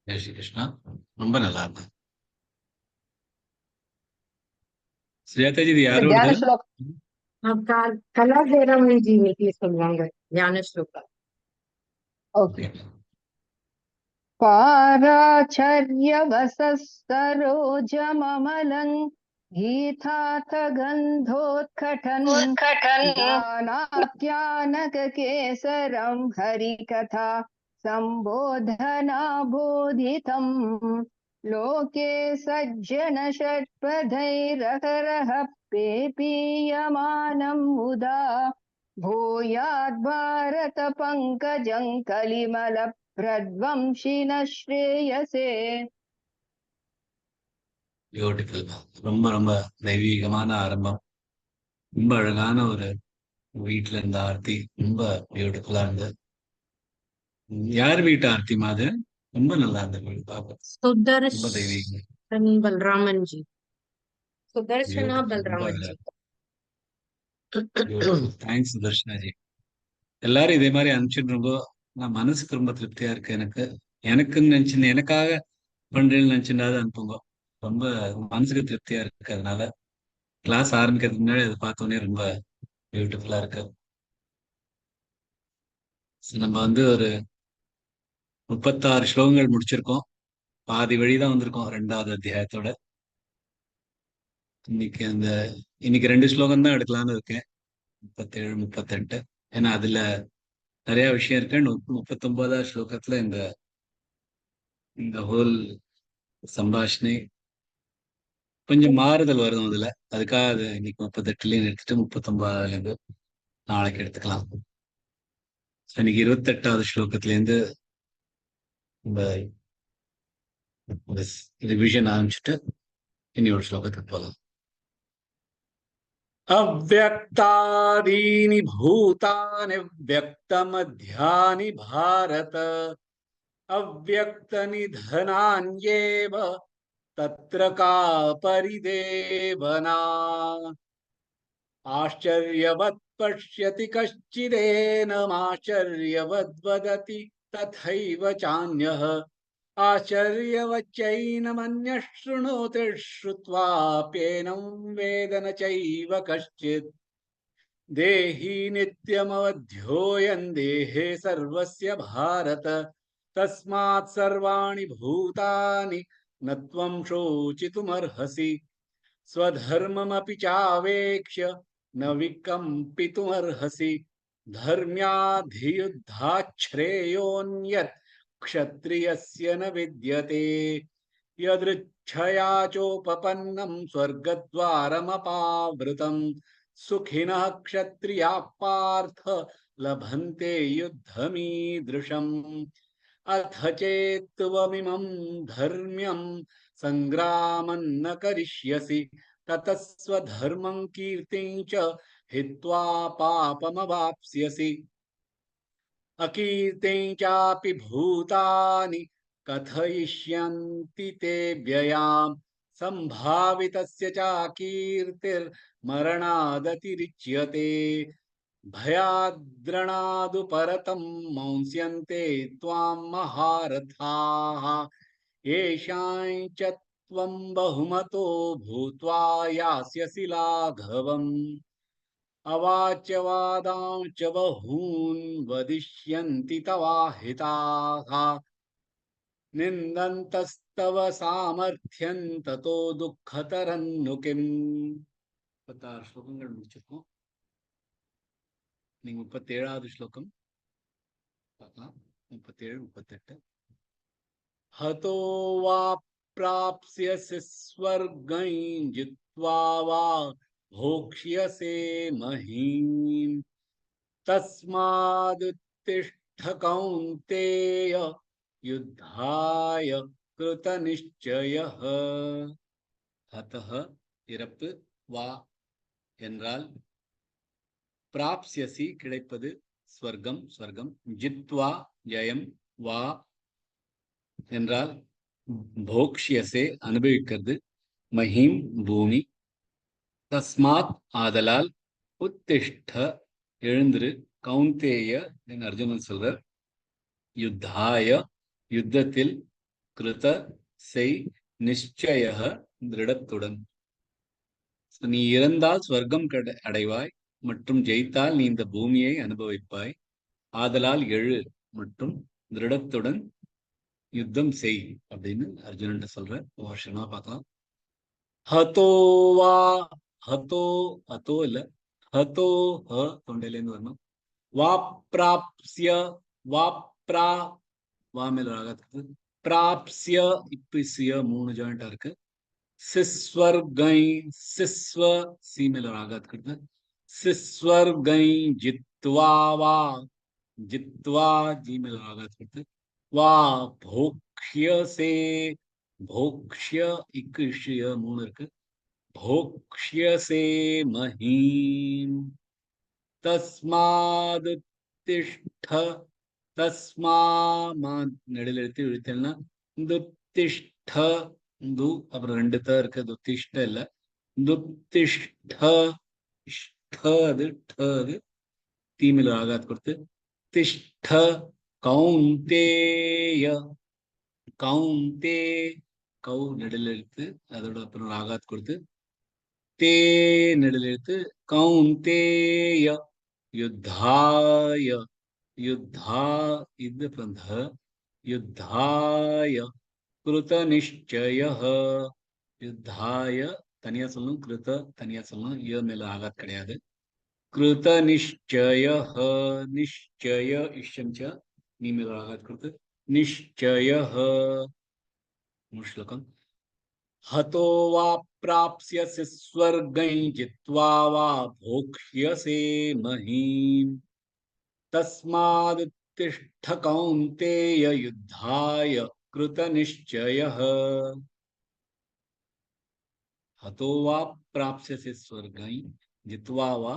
ஜெய் ஸ்ரீ கிருஷ்ணா. ரொம்ப நல்லா இருக்கு. சுஜாதாஜி, இது யாரோடது? கலா ஜெயராமன் ஜி இன்னைக்கு சொல்லுவாங்க ஞான ஸ்லோகா. ஓகே. पाराचर्यवसस्तरोजममलं गीतार्थगन्धोत्कटन् गानाख्यानककेसरं हरिकथा सम्बोधनाबोधितं लोके सज्जनषट्पदैरहरः पेपीयमानं मुदा भूयाद्भारतपङ्कजं कलिमल பிரத்வம்சின ஸ்ரேயசே. பியூட்டிஃபுல். ரொம்ப ரொம்ப தெய்வீகமான ஆரம்பம். ரொம்ப அழகான ஒரு வீட்டுல இருந்த ஆர்த்தி. ரொம்ப பியூட்டிஃபுல்லா இருந்தது. யார் வீட்டு ஆர்த்தி மாது? ரொம்ப நல்லா இருந்தது வீடு பார்க்க. ரொம்ப தெய்வீகம். Balraman G. Sudarshana Balraman G. Thanks Sudarshana G. எல்லாரும் இதே மாதிரி அனுப்பிச்சுட்டு நான் மனசுக்கு ரொம்ப திருப்தியா இருக்கு. எனக்குன்னு நினைச்சு எனக்காக பண்றேன்னு நினைச்சுட்டாவது அனுப்புங்க. ரொம்ப மனசுக்கு திருப்தியா இருக்கு. அதனால கிளாஸ் ஆரம்பிக்கிறதுக்கு முன்னாடி அதை பார்த்தோன்னே ரொம்ப பியூட்டிஃபுல்லா இருக்கு. நம்ம ஒரு 36 ஸ்லோகங்கள் முடிச்சிருக்கோம். பாதி வழிதான் வந்திருக்கோம் 2வது அத்தியாயத்தோட. இன்னைக்கு 2 ஸ்லோகம் தான் எடுக்கலாம்னு இருக்கேன். 37, 38. ஏன்னா அதுல நிறைய விஷயம் இருக்கு. 39வது ஸ்லோகத்துல இந்த ஹோல் சம்பாஷணை கொஞ்சம் மாறுதல் வரும் அதுல. அதுக்காக அது இன்னைக்கு 38லயும் எடுத்துட்டு 39ல நாளைக்கு எடுத்துக்கலாம். இன்னைக்கு 28வது ஸ்லோகத்துல இருந்து இந்த ரிவிஷன் ஆரம்பிச்சுட்டு இனி ஒரு ஸ்லோகத்துக்கு போகலாம். அவ்யக்தாதீனி பூதானி வியக்தமத்யானி பாரத அவ்யக்தநிதனான்யேவ தத்ர கா பரிதேவனா ஆச்சரியவத் பஷ்யதி கஷ்சிதேனமாச்சரியவத் வததி ததைவ சான்யः ஆச்சரியவச்சைனமன்யः ஷృణோதி ஸ்ருத்வாப்யேனம் வேத ந சைவ கஷ்சித் தேஹி நித்யமவத்யோயம் தேஹே சர்வஸ்ய பாரத தஸ்மாத் சர்வாணி பூதானி ந த்வம் சோசித்துமர்ஹசி ஸ்வதர்மமபி சாவேக்ஷ்ய ந விகம்பித்துமர்ஹசி தர்ம்யாத்யுத்தாச்ச்ரேயோன்யத் க்ஷத்ரியஸ்ய ந வித்யதே யத்ருச்ಛயா சோபபன்னம் ஸ்வர்கத்வாரமபாவ்ருதம் சுகினः க்ஷத்ரியாः பார்த்த லபந்தே யுத்தமீத்ருஷம் அத சேத்வமிமம் தர்ம்யம் சங்கிராமம் ந கரிஷ்யசி ததஸ்வதர்மம் கீர்த்திம் ச ஹித்வா பாபமவாப்ஸ்யசி அகீர்த்திம் சாபி பூதானி கதயிஷ்யந்தி தே வ்யயாம் संभावितस्य च कीर्तिर्मरणादतिरिच्यते भयाद्रणादु परतं मंस्यन्ते त्वां महारथाः येषां च त्वं बहुमतो भूत्वा यास्यसि लाघवम् अवाच्यवादां च बहून् वदिष्यन्ति तवाहिताः निन्दन्तस्तव सामर्थ्यं ततो दुःखतरन्नु किम् 36 ஸ்லோகங்கள் முடிச்சிருக்கோம். நீங்க 37வது ஸ்லோகம் பார்க்கலாம். 37 38 हतो वा प्राप्स्यसि स्वर्गं जित्वा वा भोक्ष्यसे महीम् तस्मादुत्तिष्ठ कौन्तेय युद्धाय कृतनिश्चयः हतः इरप्पु वा என்றால் பிராப்ஸ்யசி கிடைப்பது ஸ்வர்க்கம் ஸ்வர்க்கம் ஜித்வா ஜெயம் வா என்றால் போக்ஷ்யசே அனுபவிக்கிறது மஹீம் பூமி தஸ்மாத் ஆதலால் உத்திஷ்ட எழுந்திரு கௌந்தேய என்று அர்ஜுனன் சொல்றார் யுத்தாய யுத்தத்தில் கிருத செய் நிச்சய திருடத்துடன் நீ இறந்தால் ஸ்வர்க்கம் அடைவாய் மற்றும் ஜெயித்தால் நீ இந்த பூமியை அனுபவிப்பாய் ஆதலால் எழு மற்றும் திருடத்துடன் யுத்தம் செய் அப்படின்னு அர்ஜுனன் சொல்ற வருஷமா பார்க்கலாம் ஹதோ வா ஹதோ ஹதோ இல்ல ஹதோ ஹ தொண்டையில இருந்து வரணும் வா பிராப்ஸ்ய வா பிரா வா மேல ஆகாது பிராப்ஸ்ய இப்பிசிய 3 ஜாயிண்டா இருக்கு சிஸ்வர்கை சிஸ்வ சி மேல ஆகாது சிஸ்வர்கை ஜித்வா வா ஜித்வா ஜி மேல ஆகாது வா போக்ஷ்யசே போக்ஷ்ய இக்குஷ்ய 3 இருக்கு போக்ஷ்யசே மஹீம் தஸ்மாதுத்திஷ்ட தஸ்மா நடுவில் எடுத்து இழுத்தேன்னா துத்திஷ்ட து அப்புறம் 2 த இருக்கு துத்திஷ்ட இல்ல துத்திஷ்ட அது தீமில் ஆகாத் கொடுத்து திஷ்ட கௌந்தேய கௌந்தே கௌ நெடில் எழுத்து அதோட அப்புறம் ஆகாத் கொடுத்து தே நெடில் எழுத்து கௌந்தேய யுத்தாய யுத்தா இது அப்புறம் யுத்தாய கிருத நிச்சய யுத்தாய தனியா சொல்லணும் கிருத தனியா சொல்லணும் ய மேல ஆகாத் கிடையாது கிருத நிச்சய நிச்சய இஷ்யம் ச நீ மேல ஆகாத் கொடுத்து நிச்சய श्लोकम् हतो वा प्राप्स्यसि स्वर्गं जित्वा वा भोक्ष्यसे महीम् तस्मादुत्तिष्ठ कौन्तेय युद्धाय कृतनिश्चयः हतो वा प्राप्स्यसि स्वर्गं जित्वा वा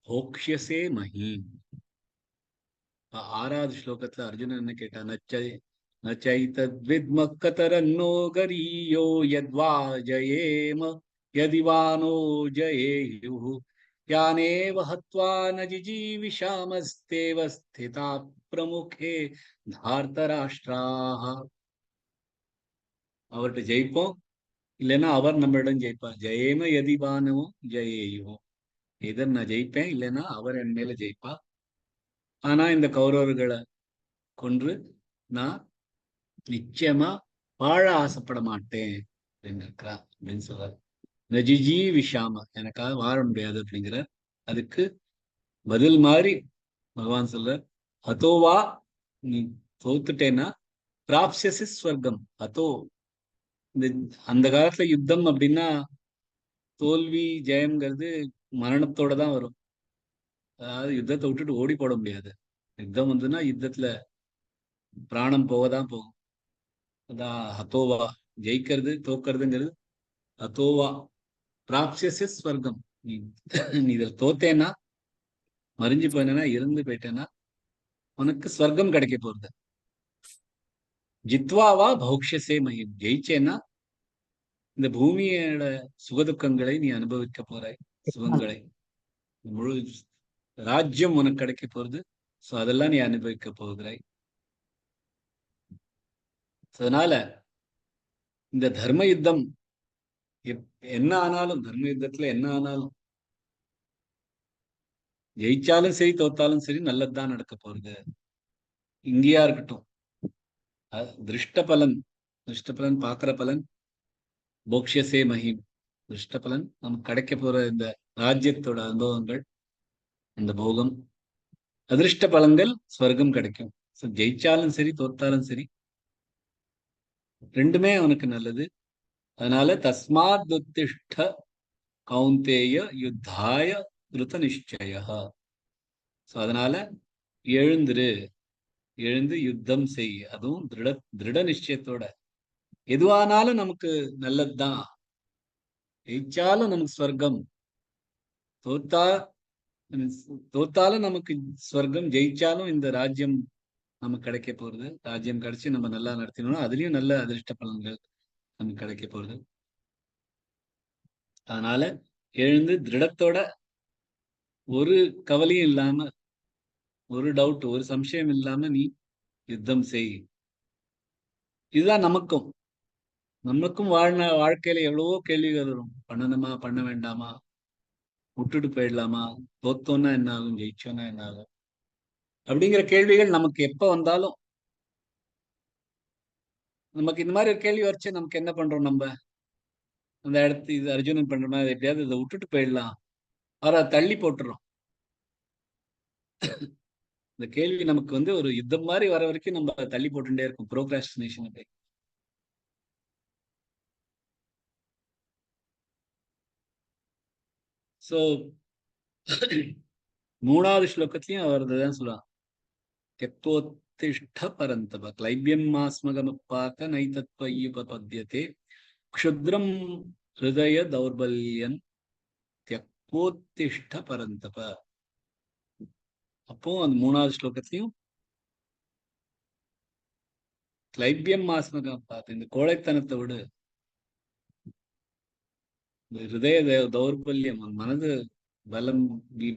भोक्ष्यसे महीम् 6வது ஸ்லோகத்துல அர்ஜுனன் என்ன கேட்டான் न चैतद्विद्म कतरन्नो गरीयो यद्वा जयेम यदि वा नो जयेयुः यानेव हत्वा न जिजीविषामस्तेव स्थिता प्रमुखे धार्तराष्ट्राः அவர்கிட்ட ஜெயிப்போம் இல்லைன்னா அவர் நம்மளிடம் ஜெயிப்பார் ஜெயேம யதிவானோ ஜெயேயோ இதர் நான் ஜெயிப்பேன் இல்லைன்னா அவர் என் மேல ஜெயிப்பா ஆனா இந்த கௌரவர்களை கொன்று நான் நிச்சயமா வாழ ஆசைப்பட மாட்டேன் அப்படின்னு இருக்கிறா அப்படின்னு சொல்றாரு நஜிஜி விஷாம எனக்காக வாழ முடியாது அப்படிங்கிற அதுக்கு பதில் மாதிரி பகவான் சொல்றார் அதோவா நீ தோத்துட்டேன்னா பிராப்சியசி ஸ்வர்க்கம் அதோ இந்த அந்த காலத்துல யுத்தம் அப்படின்னா தோல்வி ஜெயம்ங்கிறது மரணத்தோட தான் வரும் அதாவது யுத்தத்தை விட்டுட்டு ஓடி போட முடியாது யுத்தம் வந்துன்னா யுத்தத்துல பிராணம் போகதான் போகும் அதான் ஹதோவா ஜெயிக்கிறது தோக்கிறதுங்கிறது ஹதோவா பிராப்சியசி ஸ்வர்க்கம் நீ இதில் தோத்தேன்னா மறிஞ்சு போயினா இறந்து போயிட்டேன்னா உனக்கு ஸ்வர்க்கம் கிடைக்க போறது ஜித்வாவா பௌக்ஷசே மஹிம் ஜெயிச்சேன்னா இந்த பூமியோட சுகதுக்கங்களை நீ அனுபவிக்க போறாய், சுகங்களை. முழு ராஜ்யம் உனக்கு கிடைக்க போறது. சோ அதெல்லாம் நீ அனுபவிக்க போகிறாய். அதனால இந்த தர்ம யுத்தம் என்ன ஆனாலும், தர்ம யுத்தத்துல என்ன ஆனாலும், ஜெயிச்சாலும் சரி தோத்தாலும் சரி நல்லதுதான் நடக்க போறது. இங்கேயா இருக்கட்டும், திருஷ்ட பலன், திருஷ்ட பலன் பாக்குற பலன், போக்ஷசே மகிம், திருஷ்ட பலன் நமக்கு கிடைக்க போற இந்த ராஜ்யத்தோட அனுபவங்கள், இந்த போகம், அதிர்ஷ்ட பலன்கள் ஸ்வர்க்கம் கிடைக்கும். ஜெயிச்சாலும் சரி தோத்தாலும் சரி ரெண்டுமே அவனுக்கு நல்லது. அதனால தஸ்மாத் உத்திஷ்ட கௌந்தேய யுத்தாய கிருத நிச்சய. அதனால எழுந்துரு, எழுந்து யுத்தம் செய், அதுவும் திருட நிச்சயத்தோட. எதுவானாலும் நமக்கு நல்லதுதான், ஜெயிச்சாலும் நமக்கு ஸ்வர்க்கம், தோத்தாலும் நமக்கு ஸ்வர்க்கம், ஜெயிச்சாலும் இந்த ராஜ்யம் நமக்கு கிடைக்க போறது. ராஜ்யம் கிடைச்சு நம்ம நல்லா நடத்தினோம்னா அதுலயும் நல்ல அதிர்ஷ்ட பலன்கள் நமக்கு கிடைக்க போறது. அதனால எழுந்து திருடத்தோட, ஒரு கவலையும் இல்லாம, ஒரு டவுட், ஒரு சம்சயம் இல்லாம நீ யுத்தம் செய். இதுதான் நமக்கும் வாழ்க்கையில எவ்வளவோ கேள்விகள் வரும். பண்ணணுமா, பண்ண வேண்டாமா, விட்டுட்டு போயிடலாமா, தோத்தோன்னா என்ன ஆகும், ஜெயிச்சோன்னா என்ன ஆகும், அப்படிங்கிற கேள்விகள் நமக்கு எப்ப வந்தாலும், நமக்கு இந்த மாதிரி ஒரு கேள்வி வச்சு நமக்கு என்ன பண்றோம், நம்ம அந்த இடத்து இது அர்ஜுனன் பண்ற மாதிரி எப்படியாவது இதை விட்டுட்டு போயிடலாம், அதை தள்ளி போட்டுறோம். இந்த கேள்வி நமக்கு ஒரு யுத்தம் மாதிரி வர வரைக்கும் நம்ம தள்ளி போட்டுட்டே இருக்கும், ப்ரோக்ராஸ்டினேஷன். அப்படி சோ மூணாவது ஸ்லோகத்திலையும் அவர் தான் சொல்லுவான், त्यक्तोत्तिष्ठ परन्तप क्लैब्यं मास्मगमपाक नैतत्त्वय्युपपद्यते क्षुद्रं हृदय दौर्बल्यं त्यक्तोत्तिष्ठ परन्तप. அப்போ அந்த மூணாவது ஸ்லோகத்திலையும் கிளைபியம் மாஸ்மகம் பார்த்து, இந்த கோழைத்தனத்தை விடு, இந்த ஹிருதய தௌர்பல்யம், மனது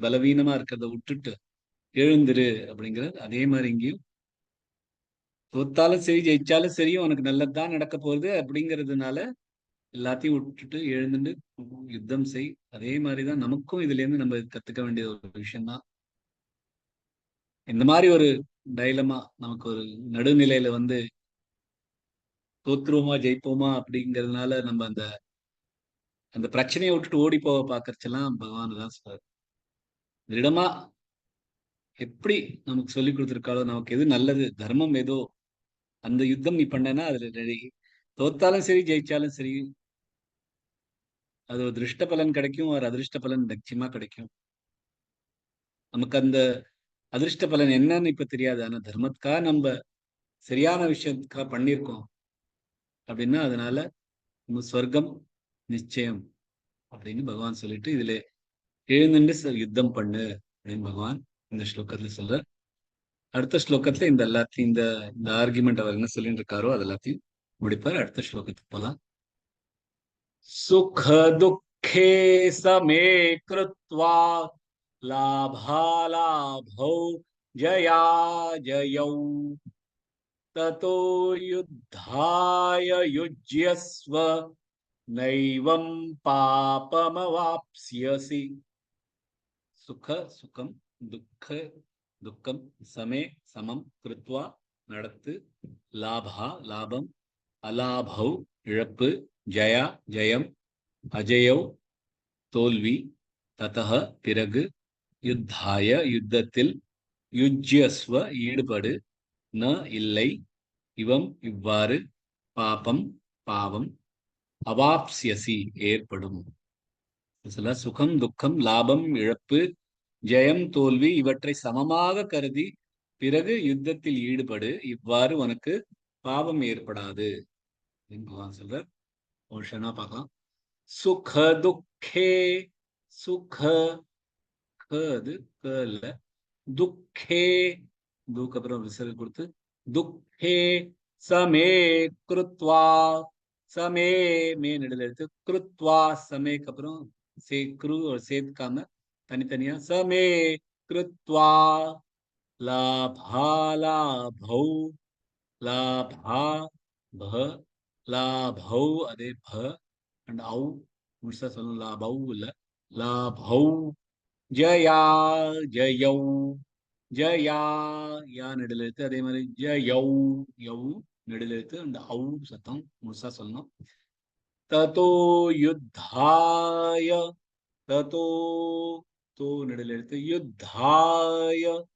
பலவீனமா இருக்கிறத விட்டுட்டு எழுந்துரு அப்படிங்கிறது. அதே மாதிரி இங்கேயும் தோத்தாலும் சரி ஜெயிச்சாலும் சரி உனக்கு நல்லதுதான் நடக்க போகுது அப்படிங்கிறதுனால எல்லாத்தையும் விட்டுட்டு எழுந்துட்டு யுத்தம் செய். அதே மாதிரிதான் நமக்கும் இதுல இருந்து நம்ம கத்துக்க வேண்டிய ஒரு விஷயம்தான். இந்த மாதிரி ஒரு டைலமா, நமக்கு ஒரு நடுநிலையில தோத்துருவோமா ஜெயிப்போமா அப்படிங்கிறதுனால நம்ம அந்த அந்த பிரச்சனையை விட்டுட்டு ஓடி போக பாக்கறச்செல்லாம் பகவான் தான் சொல்றாரு. திருடமா எப்படி நமக்கு சொல்லி கொடுத்துருக்காளோ, நமக்கு எது நல்லது, தர்மம் ஏதோ அந்த யுத்தம் நீ பண்ணனா அதுல தோத்தாலும் சரி ஜெயிச்சாலும் சரி அது ஒரு திருஷ்ட பலன் கிடைக்கும், ஒரு அதிர்ஷ்ட பலன் நிச்சயமா கிடைக்கும். நமக்கு அந்த அதிர்ஷ்ட பலன் என்னன்னு இப்ப தெரியாது, ஆனா தர்மத்துக்காக நம்ம சரியான விஷயத்துக்காக பண்ணியிருக்கோம் அப்படின்னா அதனால நம்ம ஸ்வர்க்கம் நிச்சயம் அப்படின்னு பகவான் சொல்லிட்டு இதுல எழுந்துட்டு யுத்தம் பண்ணு அப்படின்னு பகவான் இந்த ஸ்லோகத்துல சொல்ற. அடுத்த ஸ்லோகத்துல இந்த எல்லாத்தையும் இந்த ஆர்குமெண்ட் அவர் என்ன சொல்லிட்டு இருக்காரோ அது எல்லாத்தையும் முடிப்பார். அடுத்த ஸ்லோகத்துக்கு போலாம். சுக துக்கே சமே கிருத்வா லாபாலாபௌ ஜயா ஜயௌ ததோ யுத்தாய யுஜ்யஸ்வ நைவம் பாபமவாப்ஸ்யசி. சுக சுகம், துக்க துக்கம், சமே சமம், கிருத்வா நடத்து, லாபா லாபம், அலாபௌ இழப்பு, ஜயா ஜெயம், அஜயௌ தோல்வி, ததஹ பிறகு, யுத்தாய யுத்தத்தில், யுஜ்யஸ்வ ஈடுபடு, ந இல்லை, இவம் இவ்வாறு, பாபம் பாவம், அவாப்ஸ்யசி ஏற்படும். சுகம் துக்கம் லாபம் இழப்பு ஜெயம் தோல்வி இவற்றை சமமாக கருதி பிறகு யுத்தத்தில் ஈடுபடு, இவ்வாறு உனக்கு பாவம் ஏற்படாது பகவான் சொல்றார். ஓஷனா பார்க்கலாம். சுக துக்கே, சுக கது கல்ல, துக்கே அப்புறம் விசர்க கொடுத்து, துக்கே சமே கிருத்வா சமே மே நெடில் எழுத்து கிருத்வா சமேக்கு அப்புறம் சேர்க்காம தனித்தனியா சமே கிருத்வா லாபா லாபௌ லாபா ப லாபௌ அதே ப அண்ட் ஔ முழுசா சொல்லணும் லாபௌ இல்ல லாபௌ ஜயா ஜயௌ ஜயா யா நெடில் எழுத்து அதே மாதிரி ஜயௌ யௌ நெடில் எழுத்து அண்ட் ஔ சத்தம் முழுசா சொல்லணும் ததோ யுத்தாய ததோ தோ நெடில் எழுத்து யுத்தாய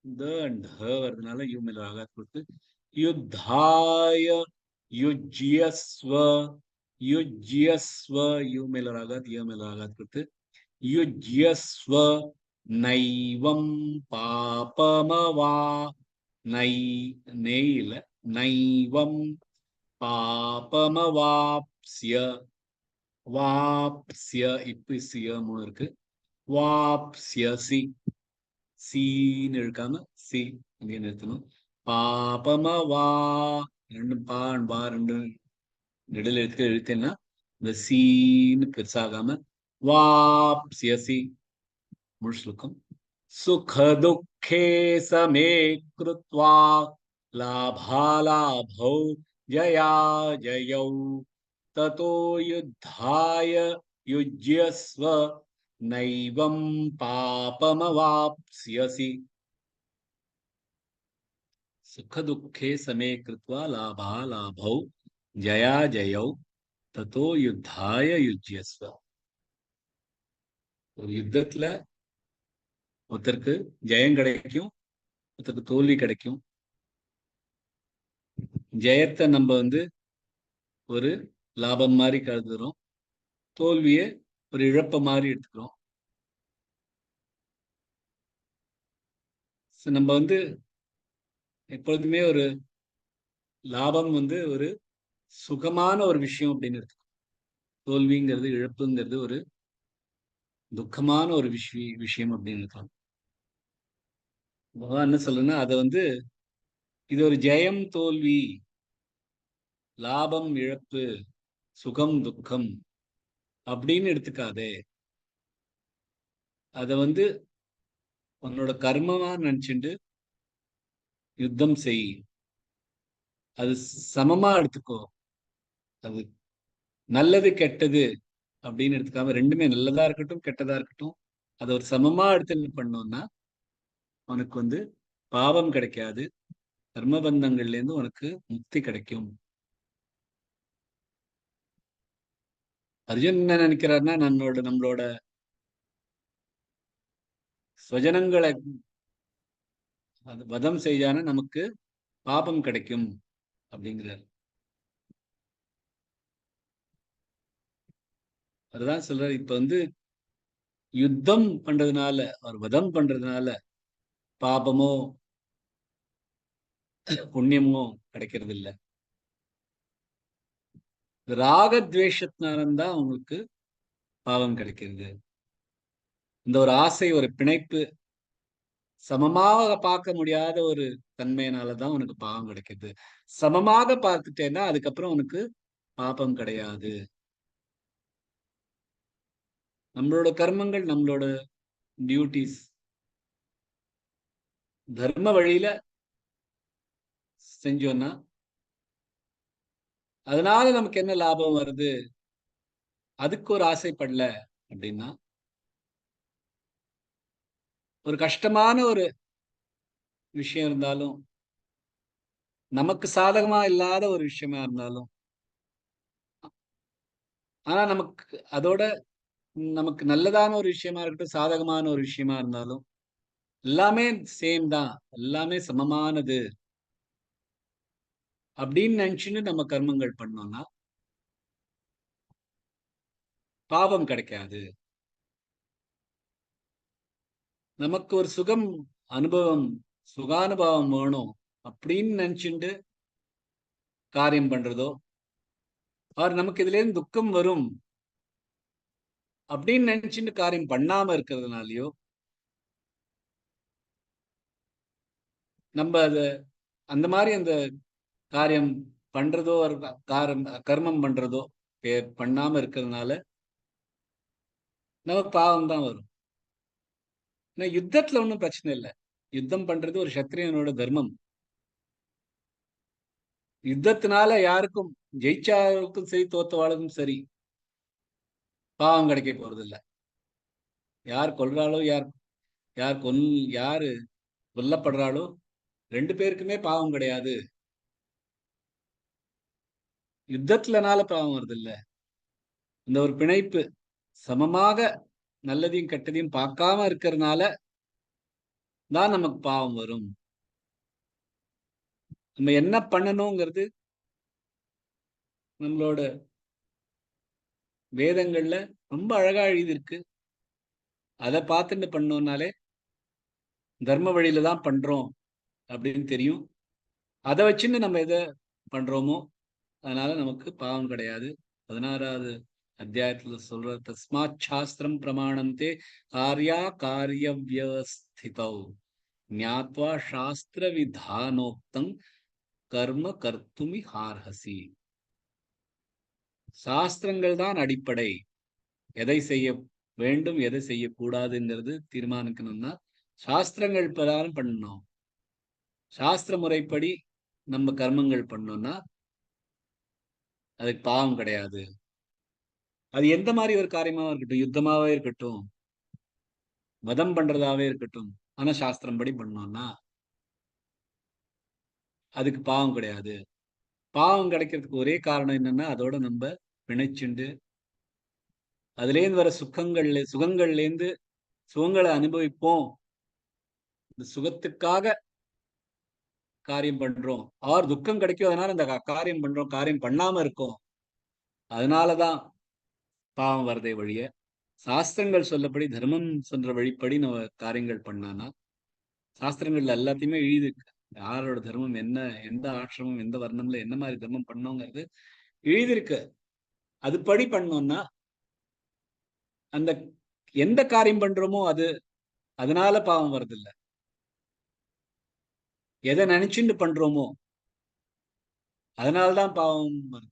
த அண்ட் ஹ வர்றதுனால யூ மேல ஆகாத் கொடுத்து யுத்தாய யுஜ்யஸ்வ யுஜ்யஸ்வ யூ மேல ஆகாத் ய மேல ஆகாத் கொடுத்து யுஜ்யஸ்வ நைவம் பாபமவா நை நெய்ல நைவம் பாபமவாப்ஸ்ய வாப்ஸ்ய இப்ப சிய மூணு இருக்கு வாப்ஸ்யசி சீன்னு இழுக்காம சி அங்கே நிறுத்தணும் பாபமவா ரெண்டு பா ரெண்டு நெடில் எழுத்து எழுத்தேன்னா இந்த சீன்னு பெருசாகாம வாப்ஸ்யசி முழு ஸ்லோகம் சுக துக்கே சமே கிருத்வா லாபாலாபௌ ஜயா ஜயௌ ததோ யுத்தாய யுஜ்யஸ்வ நைவம் பாபமவாப்ஸ்யசி சுக துக்கே சமே கிருத்வா லாபாலாபௌ ஜயா ஜயௌ ததோ யுத்தாய யுஜ்யஸ்வ ஒரு யுத்தத்துல ஒருத்தருக்கு ஜெயம் கிடைக்கும் ஒருத்தருக்கு தோல்வி கிடைக்கும் ஜெயத்தை நம்ம ஒரு லாபம் மாதிரி கருதுறோம் தோல்வியை ஒரு இழப்ப மாதிரி எடுத்துக்கிறோம் நம்ம எப்பொழுதுமே ஒரு லாபம் ஒரு சுகமான ஒரு விஷயம் அப்படின்னு எடுத்துக்கணும் தோல்விங்கிறது இழப்புங்கிறது ஒரு துக்கமான ஒரு விஷயம் அப்படின்னு இருக்கலாம் பகவான் என்ன சொல்றேன்னா அதை இது ஒரு ஜெயம் தோல்வி லாபம் இழப்பு சுகம் துக்கம் அப்படின்னு எடுத்துக்காதே அத உன்னோட கர்மமா நினைச்சுட்டு யுத்தம் செய் அது சமமா எடுத்துக்கோ அது நல்லது கெட்டது அப்படின்னு எடுத்துக்காம ரெண்டுமே நல்லதா இருக்கட்டும் கெட்டதா இருக்கட்டும் அதை ஒரு சமமா எடுத்து பண்ணோம்னா உனக்கு பாவம் கிடைக்காது கர்மபந்தங்கள்ல இருந்து உனக்கு முக்தி கிடைக்கும் அர்ஜுன் என்ன நினைக்கிறாருன்னா நம்மளோட ஸ்வஜனங்களை அது வதம் செய்யான நமக்கு பாபம் கிடைக்கும் அப்படிங்கிறார் அதுதான் சொல்றாரு இப்ப யுத்தம் பண்றதுனால ஒரு வதம் பண்றதுனால பாபமோ புண்ணியமோ கிடைக்கிறது இல்லை ராகத்வேஷத்தினால்தான் உங்களுக்கு பாவம் கிடைக்கிறது இந்த ஒரு ஆசை ஒரு பிணைப்பு சமமாக பார்க்க முடியாத ஒரு தன்மையினாலதான் உனக்கு பாவம் கிடைக்கிறது சமமாக பார்த்துட்டேன்னா அதுக்கப்புறம் உனக்கு பாபம் கிடையாது நம்மளோட கர்மங்கள் நம்மளோட டியூட்டிஸ் தர்ம வழியில செஞ்சோம்னா அதனால நமக்கு என்ன லாபம் வருது அதுக்கு ஒரு ஆசைப்படல அப்படின்னா ஒரு கஷ்டமான ஒரு விஷயம் இருந்தாலும் நமக்கு சாதகமா இல்லாத ஒரு விஷயமா இருந்தாலும் ஆனா நமக்கு நல்லதான ஒரு விஷயமா இருக்கட்டும் சாதகமான ஒரு விஷயமா இருந்தாலும் எல்லாமே சேம் தான் எல்லாமே சமமானது அப்படின்னு நினைச்சுன்னு நம்ம கர்மங்கள் பண்ணோம்னா பாவம் கிடைக்காது நமக்கு ஒரு சுகம் அனுபவம் சுகானுபவம் வேணும் அப்படின்னு நினைச்சுட்டு காரியம் பண்றதோ அவர் நமக்கு இதுல இருந்து துக்கம் வரும் அப்படின்னு நினைச்சுட்டு காரியம் பண்ணாம இருக்கிறதுனாலயோ நம்ம அந்த மாதிரி அந்த காரியம் பண்றதோ ஒரு கர்மம் பண்றதோ பண்ணாம இருக்கிறதுனால நமக்கு பாவம் தான் வரும். ஆனா யுத்தத்துல ஒன்றும் பிரச்சனை இல்லை. யுத்தம் பண்றது ஒரு சத்திரியனோட தர்மம். யுத்தத்தினால யாருக்கும் ஜெயிச்சாருக்கும் சரி தோத்தவாளுக்கும் சரி பாவம் கிடைக்க போறது இல்ல. யார் கொல்றாளோ யார் யார் யாரு கொல்லப்படுறாளோ 2 பேருக்குமே பாவம் கிடையாது. யுத்தத்துலனால பாவம் வருது இல்ல. இந்த ஒரு பிணைப்பு சமமாக நல்லதையும் கெட்டதையும் பார்க்காம இருக்கிறதுனால தான் நமக்கு பாவம் வரும். நம்ம என்ன பண்ணணுங்கிறது நம்மளோட வேதங்கள்ல ரொம்ப அழகா எழுதியிருக்கு. அதை பார்த்துட்டு பண்ணோம்னாலே தர்ம வழியில தான் பண்றோம் அப்படின்னு தெரியும். அதை வச்சுன்னு நம்ம எதை பண்றோமோ அதனால நமக்கு பாவம் கிடையாது. 16வது அத்தியாயத்துல சொல்ற தஸ்மாத் சாஸ்திரம் பிரமாணந்தே காரியா காரிய வியவஸ்திதௌ ஞாத்வா சாஸ்திர விதானோக்தம் கர்ம கர்த்துமி ஹார்ஹசி. சாஸ்திரங்கள் தான் அடிப்படை. எதை செய்ய வேண்டும் எதை செய்யக்கூடாதுங்கிறது தீர்மானிக்கணும்னா சாஸ்திரங்கள் பிரகாரம் பண்ணணும். சாஸ்திர முறைப்படி நம்ம கர்மங்கள் பண்ணோம்னா அதுக்கு பாவம் கிடையாது. அது எந்த மாதிரி ஒரு காரியமாவே இருக்கட்டும், யுத்தமாவே இருக்கட்டும், மதம் பண்றதாவே இருக்கட்டும், ஆனா சாஸ்திரம் படி பண்ணோம்னா அதுக்கு பாவம் கிடையாது. பாவம் கிடைக்கிறதுக்கு ஒரே காரணம் என்னன்னா அதோட நம்ம பிணைச்சுண்டு அதுலேருந்து வர சுகங்கள்லேருந்து சுகங்களை அனுபவிப்போம். இந்த சுகத்துக்காக காரியம் பண்றோம். ஆர் துக்கம் கிடைக்கும் அதனால இந்த காரியம் பண்றோம், காரியம் பண்ணாம இருக்கோம். அதனாலதான் பாவம் வரதே வழிய சாஸ்திரங்கள் சொல்லப்படி தர்மம் சொல்ற வழிப்படி நம்ம காரியங்கள் பண்ணானா சாஸ்திரங்கள்ல எல்லாத்தையுமே எழுதிருக்கு. யாரோட தர்மம் என்ன, எந்த ஆசிரமம் எந்த வர்ணம்ல என்ன மாதிரி தர்மம் பண்ணோங்கிறது எழுதியிருக்கு. அதுபடி பண்ணோம்னா அந்த எந்த காரியம் பண்றோமோ அது அதனால பாவம் வருதில்ல. எதை நினைச்சுட்டு பண்றோமோ அதனால்தான் பாவம் வருது.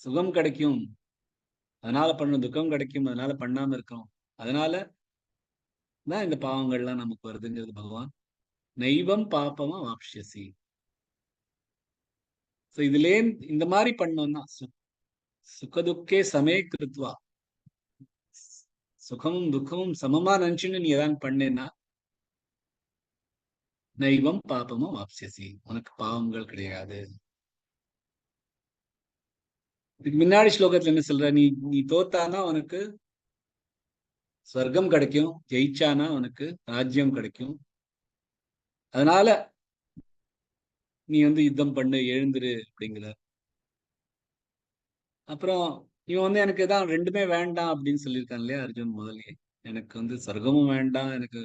சுகம் கிடைக்கும் அதனால பண்ணணும், துக்கம் கிடைக்கும் அதனால பண்ணாம இருக்கோம், அதனால தான் இந்த பாவங்கள்லாம் நமக்கு வருதுங்கிறது பகவான் நைவம் பாப்பமா வாப்ஷ்யசி. இதுலே இந்த மாதிரி பண்ணோம்னா சுகதுக்கே சமே கிருத்வா, சுகமும் துக்கமும் சமமா நினைச்சுன்னு நீ ஏதாவது பண்ணேன்னா நைவம் பாப்பமும் வாப்சியசி, உனக்கு பாவங்கள் கிடையாது. இதுக்கு முன்னாடி ஸ்லோகத்துல என்ன சொல்ற, நீ நீ தோத்தானா உனக்கு ஸ்வர்க்கம் கிடைக்கும், ஜெயிச்சானா உனக்கு ராஜ்யம் கிடைக்கும். அதனால நீ யுத்தம் பண்ணு, எழுந்துரு அப்படிங்கிற. அப்புறம் இவன் எனக்கு தான் ரெண்டுமே வேண்டாம் அப்படின்னு சொல்லியிருக்கான் இல்லையா அர்ஜுன் முதலே. எனக்கு சொர்க்கமும் வேண்டாம், எனக்கு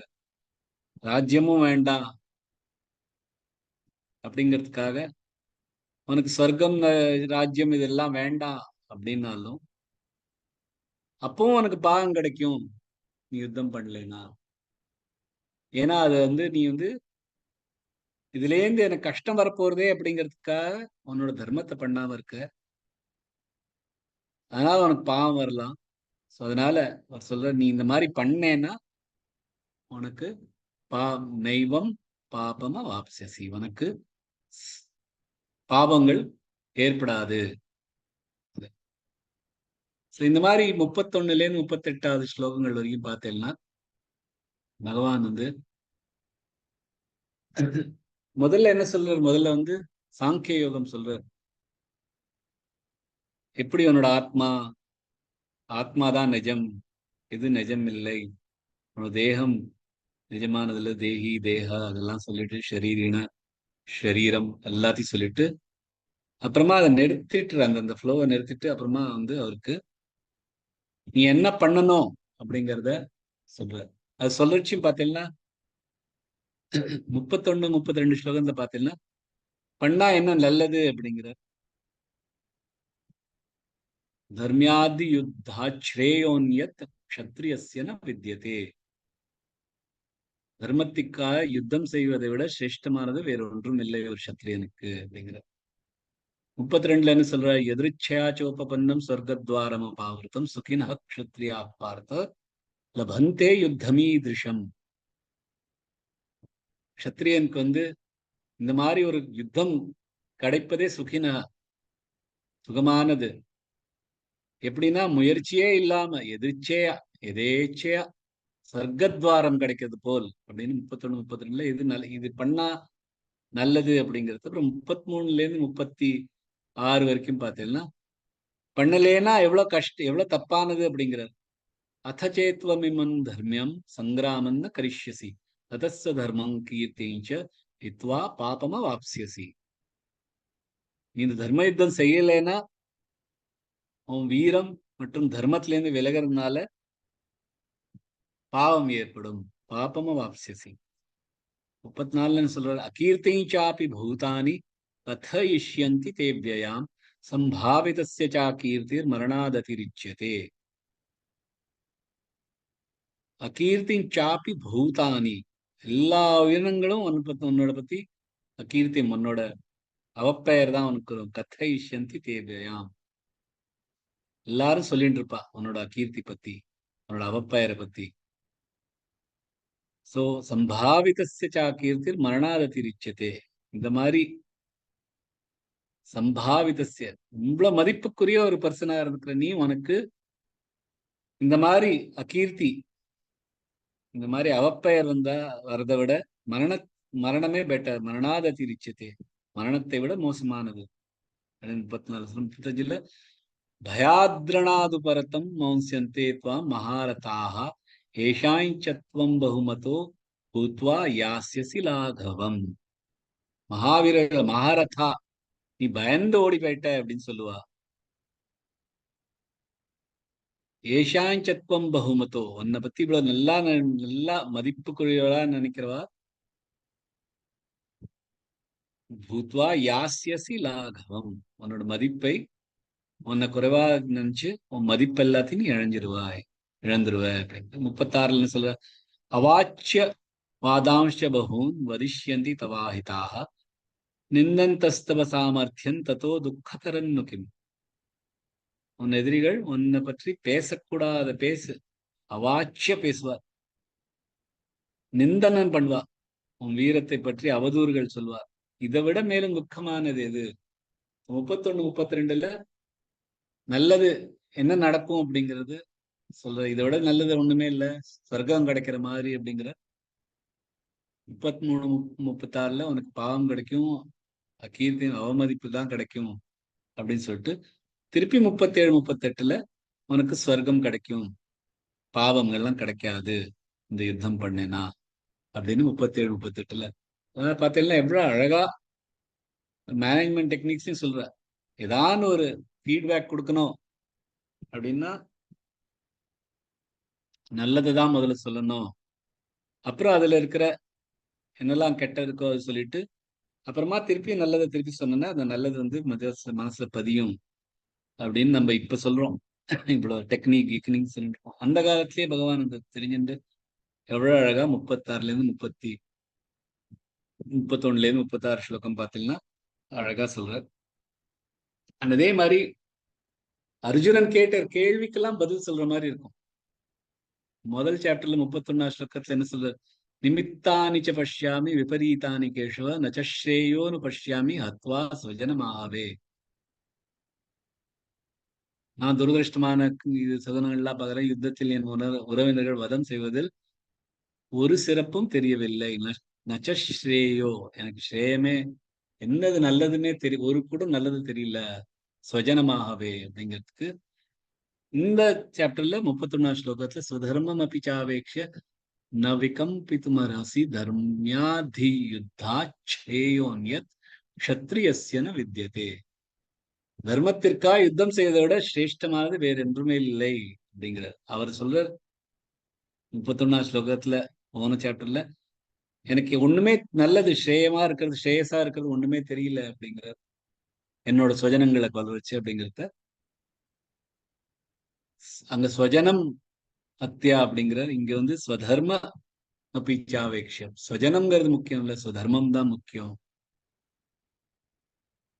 ராஜ்யமும் வேண்டாம் அப்படிங்கிறதுக்காக உனக்கு சொர்க்கம் ராஜ்யம் இதெல்லாம் வேண்டாம் அப்படின்னாலும் அப்பவும் உனக்கு பாகம் கிடைக்கும் நீ யுத்தம் பண்ணலைன்னா. ஏன்னா அது நீ இதுல இருந்து எனக்கு கஷ்டம் வரப்போறதே அப்படிங்கிறதுக்காக உன்னோட தர்மத்தை பண்ணாம இருக்க, அதனால உனக்கு பாவம் வரலாம். ஸோ அதனால அவர் சொல்ற நீ இந்த மாதிரி பண்ணேன்னா உனக்கு நைவம் பாபமா வாப்சசி, உனக்கு பாபங்கள் ஏற்படாது. இந்த மாதிரி 31ல இருந்து 38வது ஸ்லோகங்கள் வரைக்கும் பார்த்தேன்னா பகவான் முதல்ல என்ன சொல்றார், முதல்ல சாங்கிய யோகம் சொல்றார். எப்படி உன்னோட ஆத்மாதான் நிஜம், இது நிஜம் இல்லை, உன்னோட தேகம் நிஜமானதுல தேகி தேகா அதெல்லாம் சொல்லிட்டு ஷரீரம் எல்லாத்தையும் சொல்லிட்டு அப்புறமா அதை நிறுத்திட்டு அந்த ஃப்ளோவை நிறுத்திட்டு அப்புறமா அவருக்கு நீ என்ன பண்ணணும் அப்படிங்கிறத சொல்ற. அது சொல்லச்சும் பார்த்தீங்கன்னா 31, 32 ஸ்லோகத்துல பார்த்தீங்கன்னா பண்ணா என்ன நல்லது அப்படிங்கிற. தர்மியாதி யுத்தா ஸ்ரேயோன்யத் க்ஷத்ரியஸ்ய ந வித்யதே. தர்மத்திற்காக யுத்தம் செய்வதை விட சிரேஷ்டமானது வேற ஒன்றும் இல்லை ஒரு சத்திரியனுக்கு அப்படிங்கிற. 32 என்ன சொல்ற, எதிர்ச்சயா சோபபன்னம் சொர்க்கத்வாரம் அபாவிருத்தம் சுகினஹ க்ஷத்ரியா பார்த்த லபந்தே யுத்தமீதிருஷம். க்ஷத்ரியனுக்கு இந்த மாதிரி ஒரு யுத்தம் கிடைப்பதே சுகினா, சுகமானது. எப்படின்னா முயற்சியே இல்லாம எதிர்ச்சையா எதேச்சையா சொர்க்கத்வாரம் கிடைக்கிறது போல் அப்படின்னு 31 32ல இது பண்ணா நல்லது அப்படிங்கிறது. அப்புறம் 33ல இருந்து 36 வரைக்கும் பார்த்தீங்கன்னா பண்ணலேன்னா எவ்வளவு கஷ்டம், எவ்வளவு தப்பானது அப்படிங்கிறார். அத்தச்சேத்வமிமன் தர்மியம் சங்கிராமன்ன கரிஷ்யசி ததஸ்ஸ தர்மம் கீர்த்திஞ்ச இத்வா பாபமா வாப்சியசி. நீ இந்த தர்ம யுத்தம் செய்யலைன்னா உன் வீரம் மற்றும் தர்மத்திலேருந்து விலகிறதுனால பாவம் ஏற்படும். பாபமா வாப்சியசி. 34 சொல்றாரு, அகீர்த்திஞ்சாபி பூதானி கதயிஷ்யந்தி தேவ்யயாம் சம்பாவிதஸ்ய சா கீர்த்திர் மரணாததிரிச்யதே. அகீர்த்திஞ்சாபி பூதானி, எல்லா உயிரினங்களும் உன்னோட பத்தி அகீர்த்தி, உன்னோட அவப்பெயர் தான் உனக்கு வரும். கதயிஷ்யந்தி தேவ்யயாம், எல்லாரும் சொல்லிட்டு இருப்பா உன்னோட அகீர்த்தி பத்தி, உன்னோட அவப்பெயரை பத்தி. சோ சம்பாவிதஸ்ய சா கீர்த்திர் மரணாததிரிச்யதே. இந்த மாதிரி சம்பாவிதஸ்ய, இவ்வளவு மதிப்புக்குரிய ஒரு பர்சனா இருக்கிற நீ, உனக்கு இந்த மாதிரி அகீர்த்தி, இந்த மாதிரி அவப்பெயர் வரதை விட மரணமே பெட்டர். மரணாததிரிச்யதே, மரணத்தை விட மோசமானது. 34 35ல பயாத்ரணாது பரதம் மௌன்ஸ்யந்தே த்வாம் மகாரதாக ஏஷாஞ்சத்வம் பகுமதோ பூத்வா யாஸ்யசி லாகவம். மகாவீரர்கள், மகாரதா, நீ பயந்து ஓடி போயிட்ட அப்படின்னு சொல்லுவா. ஏஷாஞ்சத்வம் பகுமதோ, உன்னை பத்தி இவ்வளவு நல்லா மதிப்புக்குரியவளா நினைக்கிறவா, பூத்வா யாஸ்யசி லாகவம், உன்னோட மதிப்பை, உன்னை குறைவா நினைச்சு உன் மதிப்பு எல்லாத்தையும் நீ இழந்துருவ அப்படின்னு. 36 சொல்ற, அவாச்சிய வாதாம்ச பகூன் வதிஷ்யந்தி தவாஹிதாக நிந்தந்தஸ்தவ சாமர்த்தியம் தத்தோ துக்கதரன்னு கிம். உன் எதிரிகள் உன்னை பற்றி பேசக்கூடாத அவாச்சிய பேசுவார், நிந்தனன் பண்ணுவா, உன் வீரத்தை பற்றி அவதூறுகள் சொல்வார். இதை விட மேலும் துக்கமானது எது? 31 32ல நல்லது என்ன நடக்கும் அப்படிங்கிறது சொல்ற. இதை விட நல்லது ஒண்ணுமே இல்ல, சொர்க்கம் கிடைக்கிற மாதிரி அப்படிங்கிற. 33 36ல உனக்கு பாவம் கிடைக்கும், அகீர்த்தியின் அவமதிப்பு தான் கிடைக்கும் அப்படின்னு சொல்லிட்டு, திருப்பி 37 38ல உனக்கு ஸ்வர்க்கம் கிடைக்கும், பாவங்கள்லாம் கிடைக்காது இந்த யுத்தம் பண்ணேனா அப்படின்னு 37 38ல. பார்த்தீங்கன்னா எவ்வளவு அழகா மேனேஜ்மெண்ட் டெக்னிக்ஸையும் சொல்ற. ஏதாவது ஒரு ஃபீட்பேக் கொடுக்கணும் அப்படின்னா நல்லதுதான் முதல்ல சொல்லணும், அப்புறம் அதுல இருக்கிற என்னெல்லாம் கெட்ட இருக்கோ அதை சொல்லிட்டு அப்புறமா திருப்பி நல்லதை திருப்பி சொன்னோன்னா அந்த நல்லது மனசுல பதியும் அப்படின்னு நம்ம இப்ப சொல்றோம். இவ்வளவு டெக்னிக் சொல்லிட்டு அந்த காலத்திலேயே பகவான் தெரிஞ்சுட்டு எவ்வளவு அழகா 36ல இருந்து 31ல இருந்து 36 ஸ்லோகம் பார்த்தீங்கன்னா அழகா சொல்ற. அதே மாதிரி அர்ஜுனன் கேட்ட கேள்விக்கெல்லாம் பதில் சொல்ற மாதிரி இருக்கும். முதல் சாப்டர்ல 31 ஸ்லோகத்துல என்ன சொல்ற, நிமித்தானிச்ச பஷ்யாமி விபரீதானி கேஷவ நச்சேயோனு பஷ்யாமி ஹத்வா ஸ்வஜனமாவே. நான் துரதிருஷ்டமான சகுனங்கள்லாம் பார்க்கிறேன், யுத்தத்தில் என் உறவினர்கள் வதம் செய்வதில் ஒரு சிறப்பும் தெரியவில்லை. நச்சேயோ, எனக்கு ஸ்ரேயமே என்னது நல்லதுன்னே ஒரு கூட நல்லது தெரியல ஸ்வஜனமாகவே அப்படிங்கிறதுக்கு இந்த சாப்டர்ல 31 ஸ்லோகத்துல ஸ்வதர்மம் அபிச்சாவேக்ஷ ந விகம்பித்துமரசி தர்மியாதி யுத்தாச்சேயோன்யத் க்ஷத்ரியஸ்யன வித்யதே. தர்மத்திற்காக யுத்தம் செய்வதை விட சிரேஷ்டமானது வேற என்றுமே இல்லை அப்படிங்கிறார். அவர் சொல்றார் 31 ஸ்லோகத்துல போன சாப்டர்ல, எனக்கு ஒண்ணுமே நல்லது ஸ்ரேயமா இருக்கிறது, ஸ்ரேயஸா இருக்கிறது ஒண்ணுமே தெரியல அப்படிங்கிறார். என்னோட சுவஜனங்களை கொலை வச்சு அப்படிங்கிறத அங்க ஸ்வஜனம் ஹத்யா அப்படிங்கிறார். இங்க ஸ்வதர்ம அப்பிச்சாவேக்ஷம். ஸ்வஜனம்ங்கிறது முக்கியம் இல்ல, ஸ்வதர்மம் தான் முக்கியம்.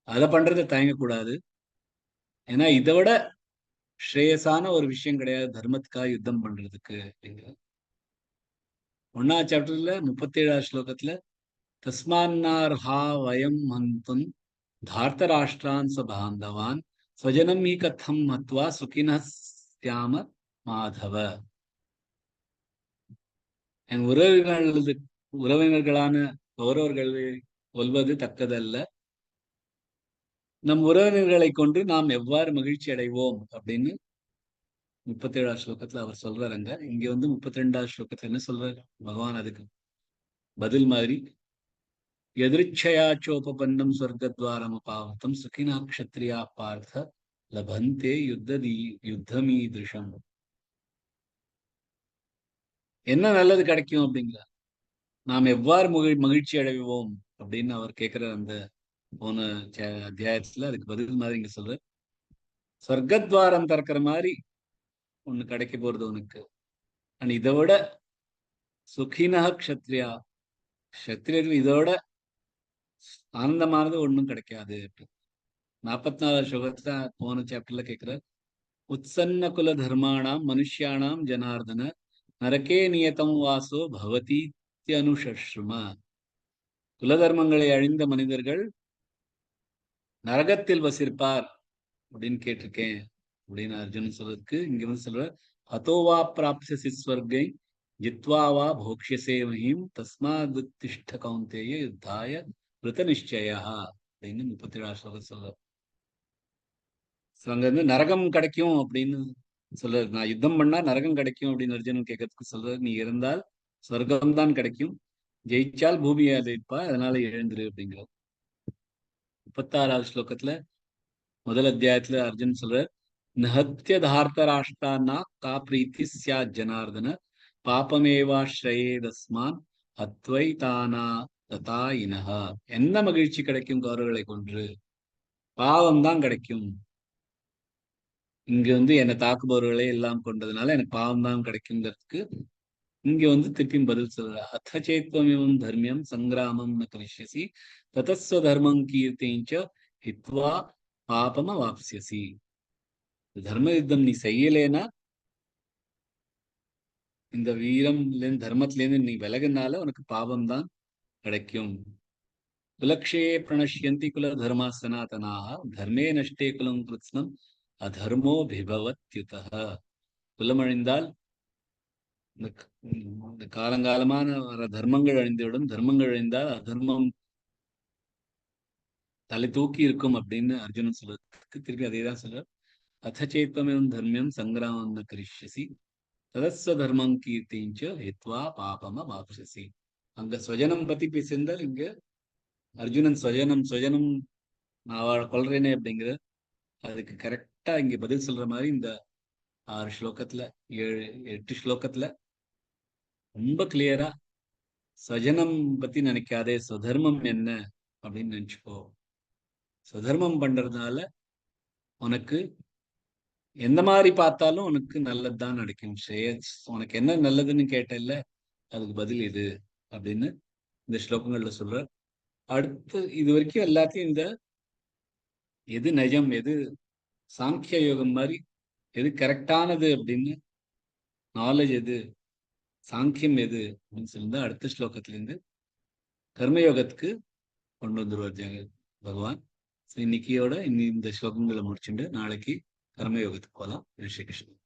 அதை பண்றதை தயங்கக்கூடாது. ஏன்னா இதை விட ஸ்ரேயஸான ஒரு விஷயம் கிடையாது தர்மத்துக்காக யுத்தம் பண்றதுக்கு அப்படிங்கிற 1ஆம் சாப்டர்ல 37ஆவது ஸ்லோகத்துல தஸ்மான்னார்ஹா வயம் ஹந்தும் தார்த்தராஷ்டிரான் சபாந்தவான் ஸ்வஜனம் ஹி கதம் மத்வா சுகினः ஸ்யாம மாதவ. என் உறவினர்களான கௌரவர்களை கொல்வது தக்கதல்ல, நம் உறவினர்களை கொண்டு நாம் எவ்வாறு மகிழ்ச்சி அடைவோம் அப்படின்னு 37ஆவது ஸ்லோகத்துல அவர் சொல்றாருங்க. இங்க 32ஆவது ஸ்லோகத்துல என்ன சொல்றாரு பகவான் அதுக்கு பதில் மாதிரி, எதிர்ச்சயா சோபபன்னம் ஸ்வர்கத்வாரம் அபாவத்தம் சுகினா க்ஷத்ரியா பார்த்த லபந்தே யுத்தமீதிருஷம். என்ன நல்லது கிடைக்கும் அப்படிங்கிற, நாம் எவ்வாறு மகிழ்ச்சி அடைவோம் அப்படின்னு அவர் கேட்கிற அந்த போன அத்தியாயத்துல அதுக்கு பதில் மாதிரி இங்க சொல்ற, சொர்க்கத்வாரம் திறக்கிற மாதிரி ஒண்ணு கிடைக்க போறது உனக்கு. அண்ட் இதை விட சுகினா க்ஷத்ரியா, க்ஷத்ரியர்கள் இதோட ஆனந்தமானது ஒண்ணும் கிடைக்காது. 44ஆவது ஸ்லோகத்துல போன சாப்டர்ல கேட்கிற, உத்சன்ன குல தர்மாணாம் மனுஷ்யானாம் ஜனார்தன நரகே நியதம் வாசோ பவதி அனுஷஸ்ரும. குலதர்மங்களை அழிந்த மனிதர்கள் நரகத்தில் வசிப்பார் அப்படின்னு கேட்டிருக்கேன் அப்படின்னு அர்ஜுனன் சொல்றதுக்கு இங்க சொல்ற, ஹதோவா பிராப்ஸ்யசி ஸ்வர்கை ஜித்வா வா போக்ஷ்யசே மஹீம் தஸ்மாத் உத்திஷ்ட கௌந்தேய யுத்தாய கிருத நிச்சயா அப்படின்னு 37ஆவது ஸ்லோகம் சொல்ற. அங்க நரகம் கிடைக்கும் அப்படின்னு சொல்றாரு. நான் யுத்தம் பண்ணா நரகம் கிடைக்கும் அப்படின்னு அர்ஜுனன் கேட்கறதுக்கு சொல்றாரு, நீ இருந்தால் சொர்க்கம் தான் கிடைக்கும், ஜெயிச்சால் பூமியை அழிப்பா, அதனால எழுந்துரு அப்படிங்கிற. 36ஆவது ஸ்லோகத்துல முதல் அத்தியாயத்துல அர்ஜுன் சொல்றார், நஹத்ய தார்த்தராஷ்டிரான்னா கா பிரீத்தி ஸ்யாத் ஜனார்தன பாபமேவாஸ்ரயேதஸ்மான் அத்வை தானா ததா இனஹா. என்ன மகிழ்ச்சி கிடைக்கும் கௌரவர்களை கொன்று? பாவம் தான் கிடைக்கும். இங்க என்னை தாக்குபவர்களே எல்லாம் கொண்டதுனால எனக்கு பாவம் தான் கிடைக்குங்கிறதுக்கு இங்க திருப்பியும் பதில் சொல்ற, அத்த சேத்வமியம் தர்மியம் சங்கிராமம் ந கரிஷ்யசி ததஸ்வ தர்மம் கீர்த்திஞ்ச ஹித்வா பாபம வாப்ஸ்யசி. தர்ம யுத்தம் நீ செய்யலேனா, இந்த தர்மத்திலேருந்து நீ விலகுனால உனக்கு பாவம் தான் கிடைக்கும். குலக்ஷே பிரணஷ்யந்தி குல தர்மா சனாதனாக தர்மே நஷ்டே குலம் கிருத்ஸ்னம் அதர்மோ பிபவத்யுதஹ. குலம் அழிந்தால் இந்த காலங்காலமான வர தர்மங்கள் அழிந்துவிடும், தர்மங்கள் அழிந்தால் அதர்மம் தலை தூக்கி இருக்கும் அப்படின்னு அர்ஜுனன் சொல்றதுக்கு திருப்பி அதே தான் சொல்ற, அத்தச்சேத்வமியம் தர்மியம் சங்கிராமம் ந கரிஷ்யசி ததஸ்வ தர்மம் கீர்த்திஞ்ச ஹித்வா பாபம வாப்ஸ்யசி. அங்க ஸ்வஜனம் பத்தி பேசியிருந்தால் இங்க அர்ஜுனன் ஸ்வஜனம் நான் அவளை கொல்றேனே அப்படிங்கிற அதுக்கு கரெக்டா இங்க பதில் சொல்ற மாதிரி இந்த 6 ஸ்லோகத்துல 8 ஸ்லோகத்துல ரொம்ப கிளியரா, ஸ்வஜனம் பத்தி நினைக்காதே, ஸ்வதர்மம் என்ன அப்படின்னு நினைச்சுக்கோ. ஸ்வதர்மம் பண்றதுனால உனக்கு எந்த மாதிரி பார்த்தாலும் உனக்கு நல்லதுதான் நடக்கும். ஸ்ரேயஸ், உனக்கு என்ன நல்லதுன்னு கேட்டல, அதுக்கு பதில் இது அப்படின்னு இந்த ஸ்லோகங்கள்ல சொல்ற. அடுத்து இது வரைக்கும் எல்லாத்தையும் இந்த எது நஜம், எது சாங்கிய யோகம் மாதிரி எது கரெக்டானது அப்படின்னு, நாலேஜ் எது, சாங்கியம் எது அப்படின்னு சொல்லியிருந்தா அடுத்த ஸ்லோகத்துல இருந்து கர்மயோகத்துக்கு கொண்டு வந்துருவார் பகவான். இன்னைக்கியோட இந்த ஸ்லோகங்களை முடிச்சுட்டு நாளைக்கு கர்மயோகத்துக்கு போகலாம். ஸ்ரீ கிருஷ்ணன்.